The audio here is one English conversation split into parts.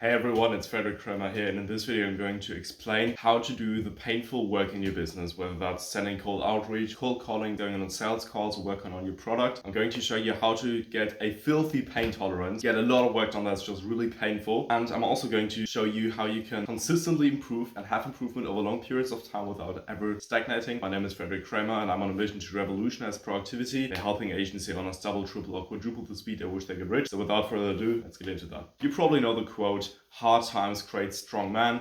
Hey everyone, it's Frederick here, and in this video I'm going to explain how to do the painful work in your business, whether that's sending cold outreach, cold calling, going on sales calls, or working on your product. I'm going to show you how to get a filthy pain tolerance, get a lot of work done that's just really painful, and I'm also going to show you how you can consistently improve and have improvement over long periods of time without ever stagnating. My name is Frederick Kramer, and I'm on a mission to revolutionize productivity by helping agency owners double, triple, or quadruple the speed at which they get rich. So without further ado, let's get into that. You probably know the quote, hard times create strong men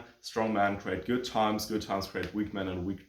create good times create weak men, and weak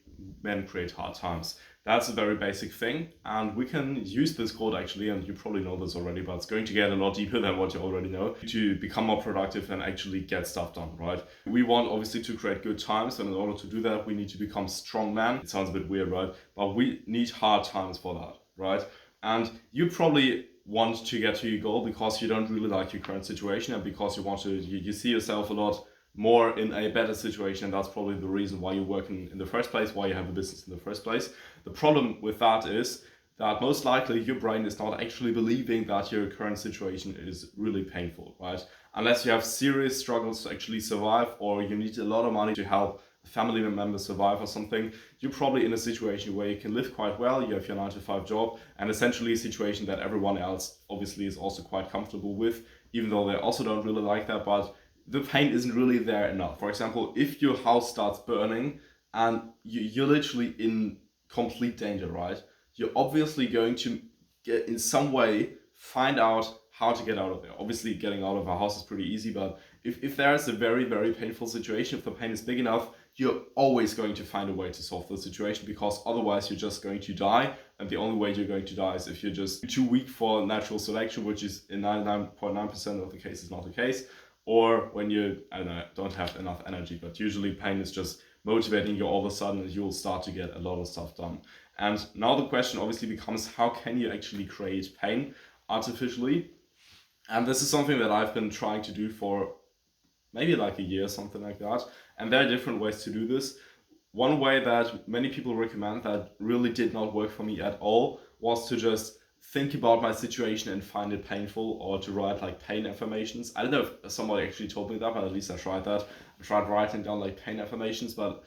men create hard times. That's a very basic thing, and we can use this quote actually, and you probably know this already, but it's going to get a lot deeper than what you already know, to become more productive and actually get stuff done, right? We want obviously to create good times, and in order to do that we need to become strong men. It sounds a bit weird, right? But we need hard times for that, right? And you probably want to get to your goal because you don't really like your current situation, and because you want to, you see yourself a lot more in a better situation, and that's probably the reason why you're working in the first place, why you have a business in the first place. The problem with that is that most likely your brain is not actually believing that your current situation is really painful, right? Unless you have serious struggles to actually survive, or you need a lot of money to help family members survive or something, you're probably in a situation where you can live quite well, you have your 9-to-5 job, and essentially a situation that everyone else obviously is also quite comfortable with, even though they also don't really like that, but the pain isn't really there enough. For example, if your house starts burning and you're literally in complete danger, right? You're obviously going to get in some way find out how to get out of there. Obviously getting out of a house is pretty easy, but if there's a very, very painful situation, if the pain is big enough, you're always going to find a way to solve the situation, because otherwise you're just going to die. And the only way you're going to die is if you're just too weak for natural selection, which is in 99.9% of the cases not the case, or when you, I don't know, don't have enough energy. But usually pain is just motivating you all of a sudden, and you'll start to get a lot of stuff done. And now the question obviously becomes, how can you actually create pain artificially? And this is something that I've been trying to do for maybe like a year, something like that. And there are different ways to do this. One way that many people recommend that really did not work for me at all was to just think about my situation and find it painful, or to write like pain affirmations. I don't know if somebody actually told me that, but at least I tried that. I tried writing down like pain affirmations, but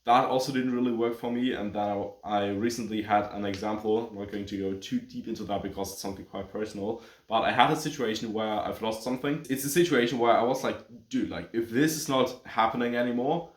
that also didn't really work for me. And then I recently had an example. I'm not going to go too deep into that because it's something quite personal, but I had a situation where I've lost something. It's a situation where I was like, dude, like if this is not happening anymore,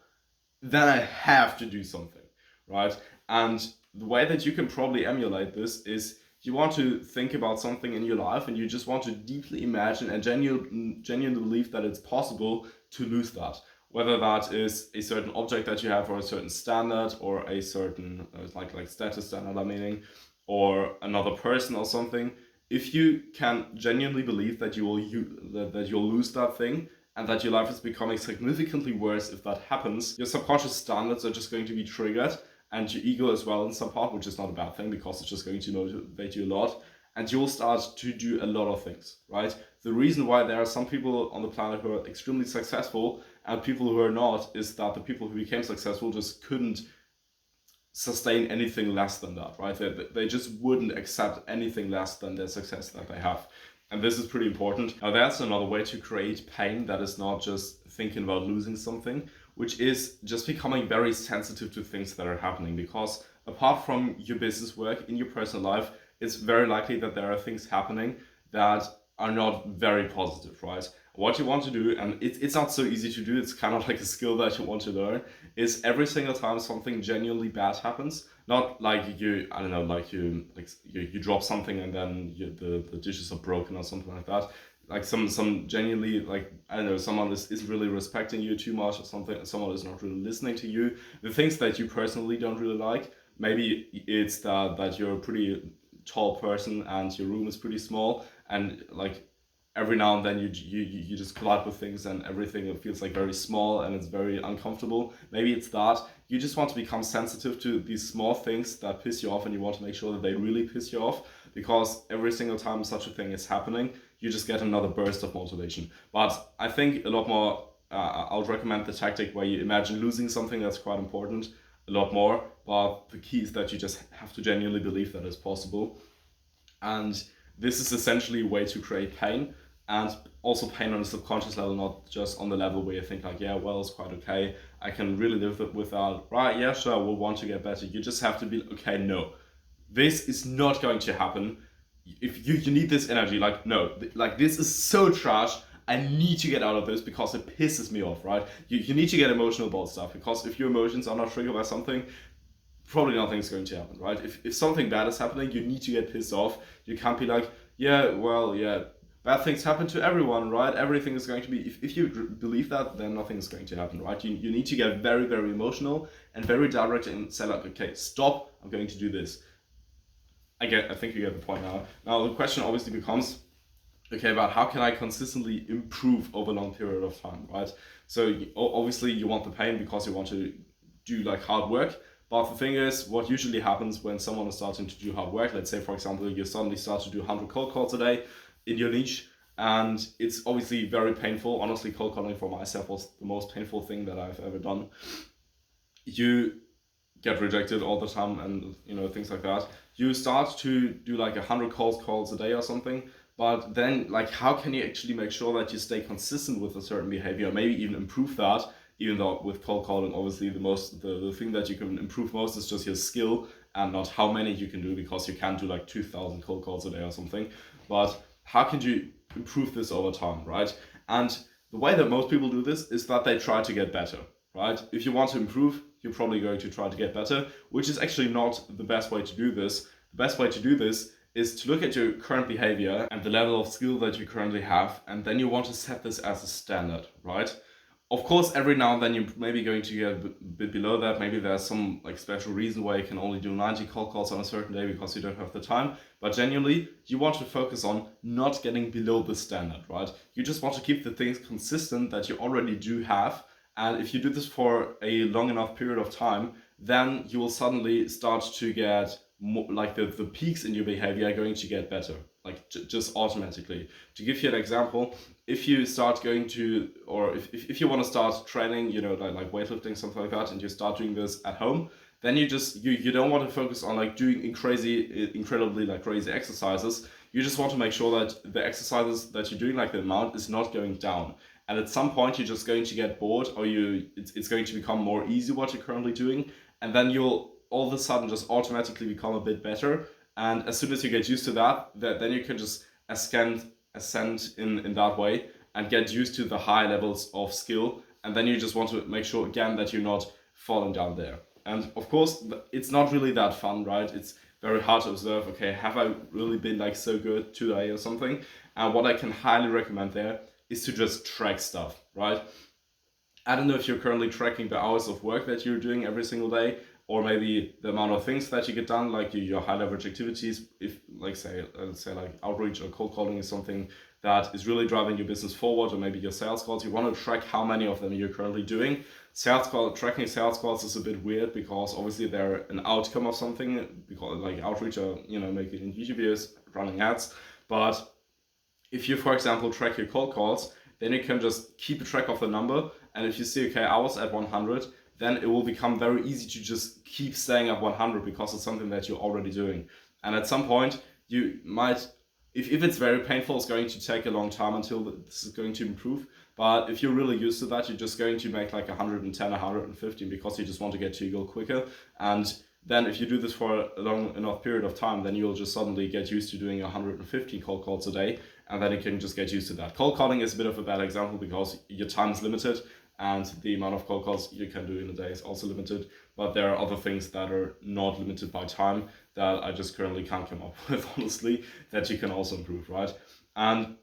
then I have to do something, right? And the way that you can probably emulate this is, you want to think about something in your life and you just want to deeply imagine and genuinely believe that it's possible to lose that. Whether that is a certain object that you have, or a certain standard, or a certain like status standard, I'm meaning, or another person or something. If you can genuinely believe that you'll lose that thing, and that your life is becoming significantly worse if that happens, your subconscious standards are just going to be triggered, and your ego as well in some part, which is not a bad thing because it's just going to motivate you a lot, and you'll start to do a lot of things, right? The reason why there are some people on the planet who are extremely successful and people who are not is that the people who became successful just couldn't sustain anything less than that, right? They just wouldn't accept anything less than the success that they have. And this is pretty important. Now that's another way to create pain that is not just thinking about losing something, which is just becoming very sensitive to things that are happening. Because apart from your business work, in your personal life, it's very likely that there are things happening that are not very positive, right? What you want to do, and it's not so easy to do, it's kind of like a skill that you want to learn, is every single time something genuinely bad happens, not like you drop something and then the dishes are broken or something like that, like some genuinely, like, I don't know, someone isn't really respecting you too much or something, someone is not really listening to you, the things that you personally don't really like. Maybe it's that you're a pretty tall person and your room is pretty small, and like every now and then you just collide with things and everything feels like very small and it's very uncomfortable. Maybe it's that you just want to become sensitive to these small things that piss you off, and you want to make sure that they really piss you off, because every single time such a thing is happening, you just get another burst of motivation. But I think a lot more, I would recommend the tactic where you imagine losing something. That's quite important, a lot more, but the key is that you just have to genuinely believe that it's possible. And this is essentially a way to create pain. and also pain on a subconscious level, not just on the level where you think like, yeah, well, it's quite okay, I can really live without, right, yeah, sure, we'll want to get better. You just have to be, okay, no, this is not going to happen. If you need this energy, like, no, like, this is so trash, I need to get out of this because it pisses me off, right? You need to get emotional about stuff, because if your emotions are not triggered by something, probably nothing's going to happen, right? If something bad is happening, you need to get pissed off. You can't be like, yeah, well, yeah, bad things happen to everyone, right? Everything is going to be, if you believe that, then nothing is going to happen, right? You need to get very, very emotional and very direct and say like, okay, stop, I'm going to do this. I think you get the point now. Now the question obviously becomes, okay, but how can I consistently improve over a long period of time, right? So obviously you want the pain because you want to do like hard work. But the thing is, what usually happens when someone is starting to do hard work, let's say, for example, you suddenly start to do 100 cold calls a day in your niche, and it's obviously very painful. Honestly, cold calling for myself was the most painful thing that I've ever done. You get rejected all the time and, you know, things like that. You start to do like 100 calls a day or something, but then, like, how can you actually make sure that you stay consistent with a certain behavior, maybe even improve that? Even though with cold calling, obviously the thing that you can improve most is just your skill and not how many you can do, because you can't do like 2,000 cold calls a day or something. But how can you improve this over time, right? And the way that most people do this is that they try to get better, right? If you want to improve, you're probably going to try to get better, which is actually not the best way to do this. The best way to do this is to look at your current behavior and the level of skill that you currently have, and then you want to set this as a standard, right? Of course, every now and then you're maybe going to get a bit below that. Maybe there's some like special reason why you can only do 90 cold calls on a certain day because you don't have the time. But genuinely, you want to focus on not getting below the standard, right? You just want to keep the things consistent that you already do have. And if you do this for a long enough period of time, then you will suddenly start to get more, like the peaks in your behavior are going to get better, like just automatically. To give you an example, if you start going to, or if you want to start training, you know, like weightlifting, something like that, and you start doing this at home, then you don't want to focus on like doing incredibly like crazy exercises. You just want to make sure that the exercises that you're doing, like the amount, is not going down. And at some point you're just going to get bored, or it's going to become more easy what you're currently doing, and then you'll all of a sudden just automatically become a bit better. And as soon as you get used to that, then you can just ascend in that way and get used to the high levels of skill. And then you just want to make sure again that you're not falling down there. And of course, it's not really that fun, right? It's very hard to observe, okay, have I really been like so good today or something? And what I can highly recommend there is to just track stuff, right? I don't know if you're currently tracking the hours of work that you're doing every single day, or maybe the amount of things that you get done, like your high leverage activities. If, like, let's say like outreach or cold calling is something that is really driving your business forward, or maybe your sales calls, you want to track how many of them you're currently doing. Tracking sales calls is a bit weird because obviously they're an outcome of something, because like outreach or, you know, making YouTube videos, running ads. But if you, for example, track your cold calls, then you can just keep a track of the number. And if you see, okay, I was at 100, then it will become very easy to just keep staying at 100 because it's something that you're already doing. And at some point, you might, if it's very painful, it's going to take a long time until this is going to improve. But if you're really used to that, you're just going to make like 110, 150 because you just want to get to your goal quicker. And then if you do this for a long enough period of time, then you'll just suddenly get used to doing 150 cold calls a day, and then you can just get used to that. Cold calling is a bit of a bad example because your time is limited, and the amount of cold calls you can do in a day is also limited. But there are other things that are not limited by time that I just currently can't come up with, honestly, that you can also improve, right? And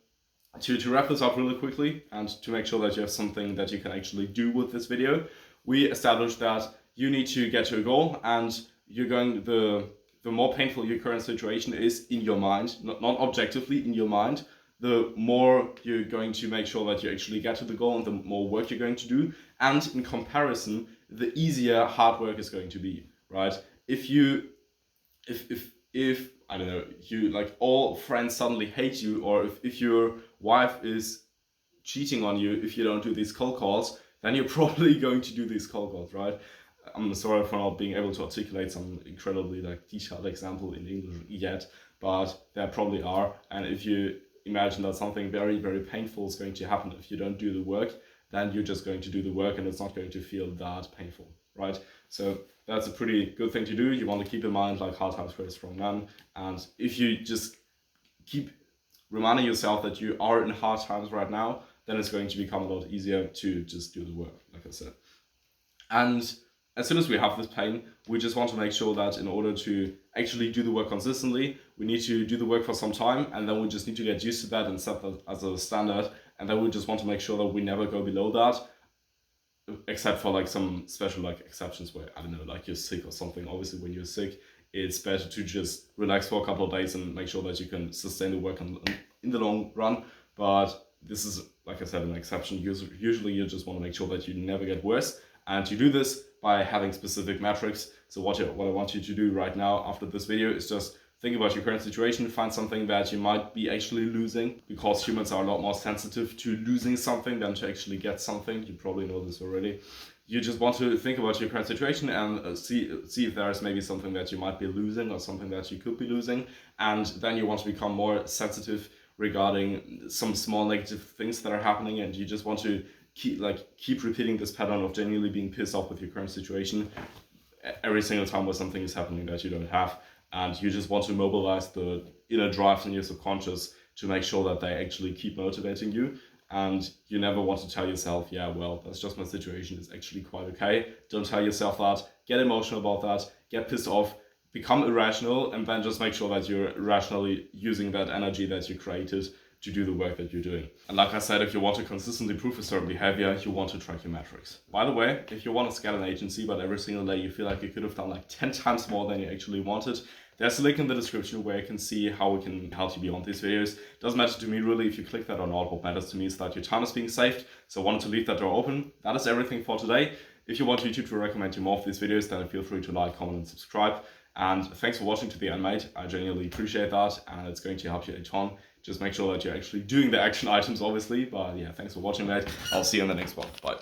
to wrap this up really quickly, and to make sure that you have something that you can actually do with this video, we established that you need to get to a goal, and the more painful your current situation is in your mind, not objectively, in your mind, the more you're going to make sure that you actually get to the goal, and the more work you're going to do. And in comparison, the easier hard work is going to be, right? If I don't know, you like all friends suddenly hate you, or if your wife is cheating on you if you don't do these cold calls, then you're probably going to do these cold calls, right? I'm sorry for not being able to articulate some incredibly like detailed example in English yet, but there probably are. And if imagine that something very, very painful is going to happen if you don't do the work, then you're just going to do the work and it's not going to feel that painful, right? So that's a pretty good thing to do. You want to keep in mind like hard times create a strong man. And if you just keep reminding yourself that you are in hard times right now, then it's going to become a lot easier to just do the work, like I said. And as soon as we have this pain, we just want to make sure that in order to actually do the work consistently, we need to do the work for some time, and then we just need to get used to that and set that as a standard. And then we just want to make sure that we never go below that, except for like some special like exceptions where, I don't know, like you're sick or something. Obviously when you're sick, it's better to just relax for a couple of days and make sure that you can sustain the work in the long run. But this is, like I said, an exception. Usually you just want to make sure that you never get worse. And you do this by having specific metrics. So what I want you to do right now after this video is just think about your current situation, find something that you might be actually losing, because humans are a lot more sensitive to losing something than to actually get something. You probably know this already. You just want to think about your current situation and see if there is maybe something that you might be losing or something that you could be losing. And then you want to become more sensitive regarding some small negative things that are happening, and you just want to keep repeating this pattern of genuinely being pissed off with your current situation every single time where something is happening that you don't have. And you just want to mobilize the inner drives in your subconscious to make sure that they actually keep motivating you. And you never want to tell yourself, yeah, well, that's just my situation, it's actually quite okay. Don't tell yourself that. Get emotional about that. Get pissed off. Become irrational, and then just make sure that you're rationally using that energy that you created to do the work that you're doing. And like I said, if you want to consistently improve a certain behavior, you want to track your metrics. By the way, if you want to scale an agency, but every single day you feel like you could have done like 10 times more than you actually wanted, there's a link in the description where you can see how we can help you beyond these videos. Doesn't matter to me really if you click that or not. What matters to me is that your time is being saved. So I wanted to leave that door open. That is everything for today. If you want YouTube to recommend you more of these videos, then feel free to like, comment, and subscribe. And thanks for watching to the end, mate. I genuinely appreciate that, and it's going to help you a ton. Just make sure that you're actually doing the action items, obviously. But yeah, thanks for watching, mate. I'll see you in the next one. Bye.